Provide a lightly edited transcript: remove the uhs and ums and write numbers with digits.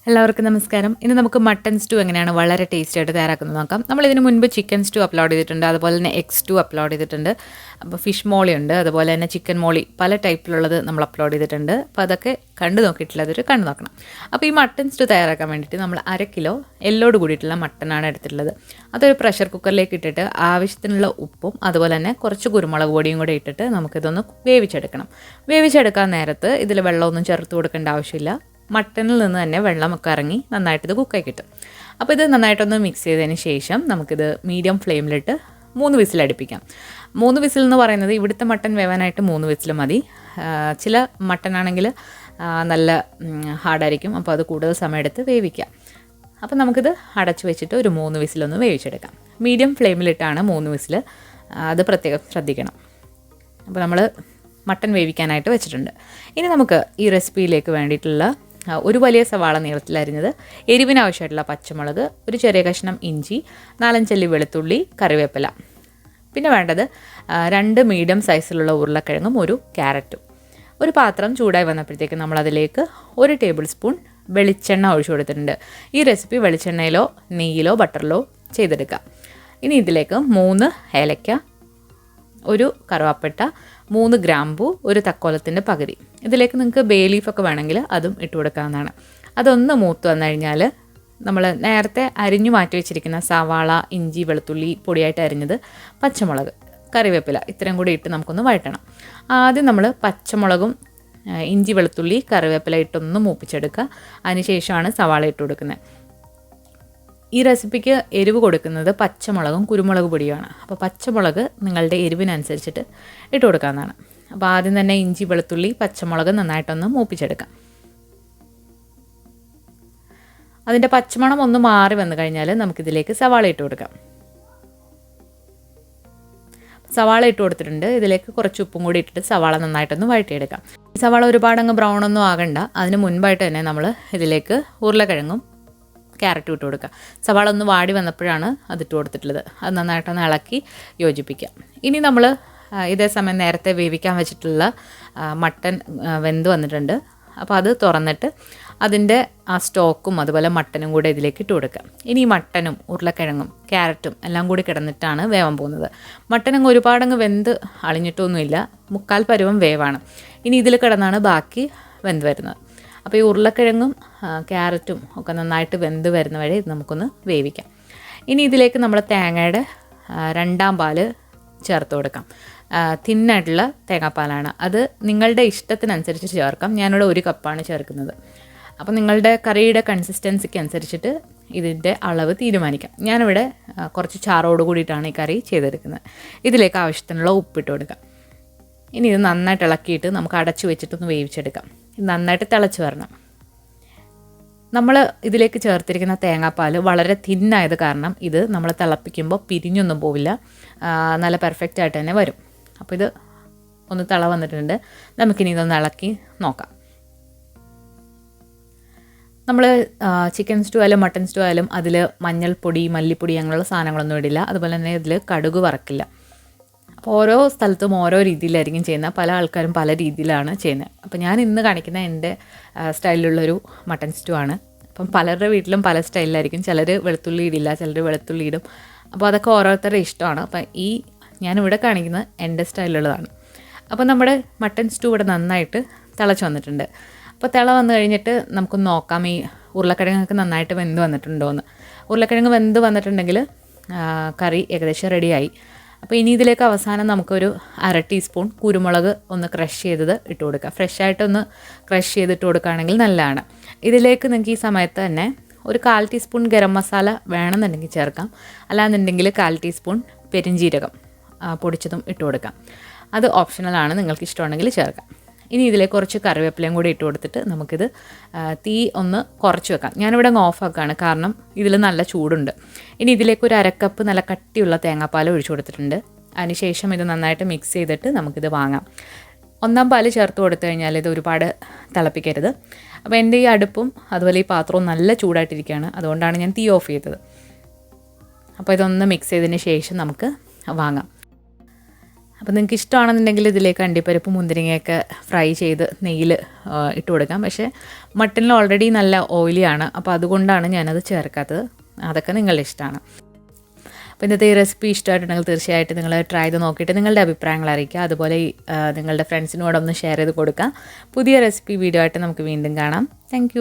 എല്ലാവർക്കും നമസ്കാരം. ഇന്ന് നമുക്ക് മട്ടൺ സ്റ്റൂ എങ്ങനെയാണ് വളരെ ടേസ്റ്റി ആയിട്ട് തയ്യാറാക്കുന്നത് നോക്കാം. നമ്മൾ ഇതിന് മുൻപ് ചിക്കൻ സ്റ്റൂ അപ്ലോഡ് ചെയ്തിട്ടുണ്ട്, അതുപോലെ തന്നെ എഗ് സ്റ്റൂ അപ്ലോഡ് ചെയ്തിട്ടുണ്ട്, അപ്പോൾ ഫിഷ് മോളി ഉണ്ട്, അതുപോലെ തന്നെ ചിക്കൻ മോളി പല ടൈപ്പിലുള്ളത് നമ്മൾ അപ്ലോഡ് ചെയ്തിട്ടുണ്ട്. അപ്പോൾ അതൊക്കെ കണ്ടു നോക്കിയിട്ടില്ല, അതൊരു കണ്ടു നോക്കണം. അപ്പോൾ ഈ മട്ടൺ സ്റ്റൂ തയ്യാറാക്കാൻ വേണ്ടിയിട്ട് നമ്മൾ 1/2 കിലോ എല്ലോട് കൂടിയിട്ടുള്ള മട്ടനാണ് എടുത്തിട്ടുള്ളത്. അതൊരു പ്രഷർ കുക്കറിലേക്ക് ഇട്ടിട്ട് ആവശ്യത്തിനുള്ള ഉപ്പും അതുപോലെ തന്നെ കുറച്ച് കുരുമുളക് പൊടിയും കൂടെ ഇട്ടിട്ട് നമുക്കിതൊന്ന് വേവിച്ചെടുക്കണം. വേവിച്ചെടുക്കാൻ നേരത്ത് ഇതിൽ വെള്ളമൊന്നും ചേർത്ത് കൊടുക്കേണ്ട ആവശ്യമില്ല. മട്ടനിൽ നിന്ന് തന്നെ വെള്ളമൊക്കെ ഇറങ്ങി നന്നായിട്ടിത് കുക്കായി കിട്ടും. അപ്പോൾ ഇത് നന്നായിട്ടൊന്ന് മിക്സ് ചെയ്തതിന് ശേഷം നമുക്കിത് മീഡിയം ഫ്ലെയിമിലിട്ട് 3 വിസിൽ അടുപ്പിക്കാം. 3 വിസിൽ എന്ന് പറയുന്നത് ഇവിടുത്തെ മട്ടൻ വേവാനായിട്ട് 3 വിസിൽ മതി. ചില മട്ടനാണെങ്കിൽ നല്ല ഹാർഡായിരിക്കും, അപ്പോൾ അത് കൂടുതൽ സമയമെടുത്ത് വേവിക്കാം. അപ്പോൾ നമുക്കിത് അടച്ച് വെച്ചിട്ട് ഒരു 3 വിസിലൊന്ന് വേവിച്ചെടുക്കാം. മീഡിയം ഫ്ലെയിമിലിട്ടാണ് 3 വിസിൽ, അത് പ്രത്യേകം ശ്രദ്ധിക്കണം. അപ്പോൾ നമ്മൾ മട്ടൻ വേവിക്കാനായിട്ട് വെച്ചിട്ടുണ്ട്. ഇനി നമുക്ക് ഈ റെസിപ്പിയിലേക്ക് വേണ്ടിയിട്ടുള്ള ഒരു വലിയ സവാള നീളത്തിലരിഞ്ഞത്, എരിവിന് ആവശ്യമായിട്ടുള്ള പച്ചമുളക്, ഒരു ചെറിയ കഷ്ണം ഇഞ്ചി, 4-5 അല്ലി വെളുത്തുള്ളി, കറിവേപ്പില, പിന്നെ വേണ്ടത് 2 മീഡിയം സൈസിലുള്ള ഉരുളക്കിഴങ്ങും ഒരു ക്യാരറ്റും. ഒരു പാത്രം ചൂടായി വന്നപ്പോഴത്തേക്ക് നമ്മളതിലേക്ക് 1 ടേബിൾ സ്പൂൺ വെളിച്ചെണ്ണ ഒഴിച്ചു കൊടുത്തിട്ടുണ്ട്. ഈ റെസിപ്പി വെളിച്ചെണ്ണയിലോ നെയ്യിലോ ബട്ടറിലോ ചെയ്തെടുക്കാം. ഇനി ഇതിലേക്ക് 3 ഏലക്ക, ഒരു കറുവാപ്പട്ട, 3 ഗ്രാമ്പൂ, ഒരു തക്കോലത്തിൻ്റെ പകുതി. ഇതിലേക്ക് നിങ്ങൾക്ക് ബേ ലീഫൊക്കെ വേണമെങ്കിൽ അതും ഇട്ട് കൊടുക്കാവുന്നതാണ്. അതൊന്ന് മൂത്ത് വന്നു കഴിഞ്ഞാൽ നമ്മൾ നേരത്തെ അരിഞ്ഞു മാറ്റി വെച്ചിരിക്കുന്ന സവാള, ഇഞ്ചി, വെളുത്തുള്ളി പൊടിയായിട്ട് അരിഞ്ഞത്, പച്ചമുളക്, കറിവേപ്പില ഇത്രയും കൂടി ഇട്ട് നമുക്കൊന്ന് വഴറ്റണം. ആദ്യം നമ്മൾ പച്ചമുളകും ഇഞ്ചി, വെളുത്തുള്ളി, കറിവേപ്പില ഇട്ടൊന്ന് മൂപ്പിച്ചെടുക്കുക. അതിനുശേഷമാണ് സവാള ഇട്ട് കൊടുക്കുന്നത്. ഈ റെസിപ്പിക്ക് എരിവ് കൊടുക്കുന്നത് പച്ചമുളകും കുരുമുളക് പൊടിയുമാണ്. അപ്പോൾ പച്ചമുളക് നിങ്ങളുടെ എരിവിനനുസരിച്ചിട്ട് ഇട്ട് കൊടുക്കാവുന്നതാണ്. അപ്പോൾ ആദ്യം തന്നെ ഇഞ്ചി, വെളുത്തുള്ളി, പച്ചമുളക് നന്നായിട്ടൊന്ന് മൂപ്പിച്ചെടുക്കാം. അതിൻ്റെ പച്ചമണം ഒന്ന് മാറി വന്നു കഴിഞ്ഞാൽ നമുക്കിതിലേക്ക് സവാള ഇട്ട് കൊടുക്കാം. സവാള ഇട്ട് കൊടുത്തിട്ടുണ്ട്. ഇതിലേക്ക് കുറച്ച് ഉപ്പും കൂടി ഇട്ടിട്ട് സവാള നന്നായിട്ടൊന്ന് വഴറ്റിയെടുക്കാം. ഈ സവാള ഒരുപാടങ്ങ് ബ്രൗൺ ഒന്നും ആകണ്ട. അതിന് മുൻപായിട്ട് തന്നെ നമ്മൾ ഇതിലേക്ക് ഉരുളക്കിഴങ്ങും ക്യാരറ്റ് ഇട്ട് കൊടുക്കുക. സവാള ഒന്ന് വാടി വന്നപ്പോഴാണ് അതിട്ട് കൊടുത്തിട്ടുള്ളത്. അത് നന്നായിട്ടൊന്ന് ഇളക്കി യോജിപ്പിക്കുക. ഇനി നമ്മൾ ഇതേ സമയം നേരത്തെ വേവിക്കാൻ വെച്ചിട്ടുള്ള മട്ടൻ വെന്ത് വന്നിട്ടുണ്ട്. അപ്പോൾ അത് തുറന്നിട്ട് അതിൻ്റെ ആ സ്റ്റോക്കും അതുപോലെ മട്ടനും കൂടെ ഇതിലേക്ക് ഇട്ട് കൊടുക്കുക. ഇനി ഈ മട്ടനും ഉരുളക്കിഴങ്ങും ക്യാരറ്റും എല്ലാം കൂടി കിടന്നിട്ടാണ് വേവാൻ പോകുന്നത്. മട്ടനങ്ങ് ഒരുപാടങ്ങ് വെന്ത് അളിഞ്ഞിട്ടൊന്നുമില്ല, 1/4 പരുവം വേവാണ്. ഇനി ഇതിൽ കിടന്നാണ് ബാക്കി വെന്ത് വരുന്നത്. അപ്പോൾ ഈ ഉരുളക്കിഴങ്ങും ക്യാരറ്റും ഒക്കെ നന്നായിട്ട് വെന്ത് വരുന്ന വരെ ഇത് നമുക്കൊന്ന് വേവിക്കാം. ഇനി ഇതിലേക്ക് നമ്മൾ തേങ്ങയുടെ 2ാം പാല് ചേർത്ത് കൊടുക്കാം. തിന്നായിട്ടുള്ള തേങ്ങാപ്പാലാണ്. അത് നിങ്ങളുടെ ഇഷ്ടത്തിനനുസരിച്ച് ചേർക്കാം. ഞാനിവിടെ 1 കപ്പാണ് ചേർക്കുന്നത്. അപ്പോൾ നിങ്ങളുടെ കറിയുടെ കൺസിസ്റ്റൻസിക്ക് അനുസരിച്ചിട്ട് ഇതിൻ്റെ അളവ് തീരുമാനിക്കാം. ഞാനിവിടെ കുറച്ച് ചാറോട് കൂടിയിട്ടാണ് ഈ കറി ചെയ്തെടുക്കുന്നത്. ഇതിലേക്ക് ആവശ്യത്തിനുള്ള ഉപ്പിട്ട് കൊടുക്കാം. ഇനി ഇത് നന്നായിട്ട് ഇളക്കിയിട്ട് നമുക്ക് അടച്ചു വെച്ചിട്ടൊന്ന് വേവിച്ചെടുക്കാം. നന്നായിട്ട് തിളച്ച് വരണം. നമ്മൾ ഇതിലേക്ക് ചേർത്തിരിക്കുന്ന തേങ്ങാപ്പാൽ വളരെ തിന്നായത് കാരണം ഇത് നമ്മൾ തിളപ്പിക്കുമ്പോൾ പിരിഞ്ഞൊന്നും പോവില്ല, നല്ല പെർഫെക്റ്റ് ആയിട്ട് തന്നെ വരും. അപ്പോൾ ഇത് ഒന്ന് തിള വന്നിട്ടുണ്ട്. നമുക്കിനി ഇതൊന്ന് ഇളക്കി നോക്കാം. നമ്മൾ ചിക്കൻ സ്റ്റൂ ആയാലും മട്ടൺ സ്റ്റൂ ആയാലും അതിൽ മഞ്ഞൾപ്പൊടി, മല്ലിപ്പൊടി അങ്ങനെയുള്ള സാധനങ്ങളൊന്നും ഇടില്ല. അതുപോലെ തന്നെ ഇതിൽ കടുക് വറക്കില്ല. അപ്പോൾ ഓരോ സ്ഥലത്തും ഓരോ രീതിയിലായിരിക്കും ചെയ്യുന്നത്. പല ആൾക്കാരും പല രീതിയിലാണ് ചെയ്യുന്നത്. അപ്പോൾ ഞാൻ ഇന്ന് കാണിക്കുന്ന എൻ്റെ സ്റ്റൈലിലുള്ളൊരു മട്ടൺ സ്റ്റൂ ആണ്. അപ്പം പലരുടെ വീട്ടിലും പല സ്റ്റൈലിലായിരിക്കും. ചിലർ വെളുത്തുള്ളി ഇടില്ല, ചിലർ വെളുത്തുള്ളി ഇടും. അപ്പോൾ അതൊക്കെ ഓരോരുത്തരുടെ ഇഷ്ടമാണ്. അപ്പം ഞാനിവിടെ കാണിക്കുന്നത് എൻ്റെ സ്റ്റൈലിലുള്ളതാണ്. അപ്പോൾ നമ്മുടെ മട്ടൺ സ്റ്റൂ ഇവിടെ നന്നായിട്ട് തിളച്ച് വന്നിട്ടുണ്ട്. അപ്പോൾ തിള വന്നു കഴിഞ്ഞിട്ട് നമുക്കൊന്ന് നോക്കാം ഈ ഉരുളക്കിഴങ്ങൊക്കെ നന്നായിട്ട് വെന്ത് വന്നിട്ടുണ്ടോ എന്ന്. ഉരുളക്കിഴങ്ങ് വെന്ത് വന്നിട്ടുണ്ടെങ്കിൽ കറി ഏകദേശം റെഡിയായി. അപ്പോൾ ഇനി ഇതിലേക്ക് അവസാനം നമുക്കൊരു 1/2 ടീസ്പൂൺ കുരുമുളക് ഒന്ന് ക്രഷ് ചെയ്തത് ഇട്ട് കൊടുക്കുക. ഫ്രഷായിട്ടൊന്ന് ക്രഷ് ചെയ്തിട്ട് കൊടുക്കുകയാണെങ്കിൽ നല്ലതാണ്. ഇതിലേക്ക് നിങ്ങൾക്ക് ഈ സമയത്ത് തന്നെ ഒരു 1/4 ടീസ്പൂൺ ഗരം മസാല വേണമെന്നുണ്ടെങ്കിൽ ചേർക്കാം. അല്ലാന്നുണ്ടെങ്കിൽ 1/4 ടീസ്പൂൺ പെരിഞ്ജീരകം പൊടിച്ചതും ഇട്ട് കൊടുക്കാം. അത് ഓപ്ഷണലാണ്, നിങ്ങൾക്ക് ഇഷ്ടമുണ്ടെങ്കിൽ ചേർക്കാം. ഇനി ഇതിലേക്ക് കുറച്ച് കറിവേപ്പിലയും കൂടി ഇട്ട് കൊടുത്തിട്ട് നമുക്കിത് തീ ഒന്ന് കുറച്ച് വെക്കാം. ഞാനിവിടെ ഓഫാക്കുകയാണ്, കാരണം ഇതിൽ നല്ല ചൂടുണ്ട്. ഇനി ഇതിലേക്ക് ഒരു 1/2 കപ്പ് നല്ല കട്ടിയുള്ള തേങ്ങാപ്പാൽ ഒഴിച്ചു കൊടുത്തിട്ടുണ്ട്. അതിനുശേഷം ഇത് നന്നായിട്ട് മിക്സ് ചെയ്തിട്ട് നമുക്കിത് വാങ്ങാം. 1ാം പാല് ചേർത്ത് കൊടുത്തു കഴിഞ്ഞാൽ ഇത് ഒരുപാട് തിളപ്പിക്കരുത്. അപ്പോൾ എൻ്റെ ഈ അടുപ്പും അതുപോലെ ഈ പാത്രവും നല്ല ചൂടായിട്ടിരിക്കുകയാണ്, അതുകൊണ്ടാണ് ഞാൻ തീ ഓഫ് ചെയ്തത്. അപ്പോൾ ഇതൊന്ന് മിക്സ് ചെയ്തതിന് ശേഷം നമുക്ക് വാങ്ങാം. അപ്പോൾ നിങ്ങൾക്ക് ഇഷ്ടമാണെന്നുണ്ടെങ്കിൽ ഇതിലേക്ക് അണ്ടിപ്പരിപ്പ് മുന്തിരിങ്ങയൊക്കെ ഫ്രൈ ചെയ്ത് നെയ്യിൽ ഇട്ട് കൊടുക്കാം. പക്ഷേ മട്ടനിൽ ഓൾറെഡി നല്ല ഓയിലിയാണ്, അപ്പോൾ അതുകൊണ്ടാണ് ഞാനത് ചേർക്കാത്തത്. അതൊക്കെ നിങ്ങളുടെ ഇഷ്ടമാണ്. അപ്പോൾ ഇന്നത്തെ ഈ റെസിപ്പി ഇഷ്ടമായിട്ടുണ്ടെങ്കിൽ തീർച്ചയായിട്ടും നിങ്ങൾ ട്രൈ ചെയ്ത് നോക്കിയിട്ട് നിങ്ങളുടെ അഭിപ്രായങ്ങൾ അറിയിക്കുക. അതുപോലെ നിങ്ങളുടെ ഫ്രണ്ട്സിനോടൊന്ന് ഷെയർ ചെയ്ത് കൊടുക്കുക. പുതിയ റെസിപ്പി വീഡിയോ ആയിട്ട് നമുക്ക് വീണ്ടും കാണാം. താങ്ക്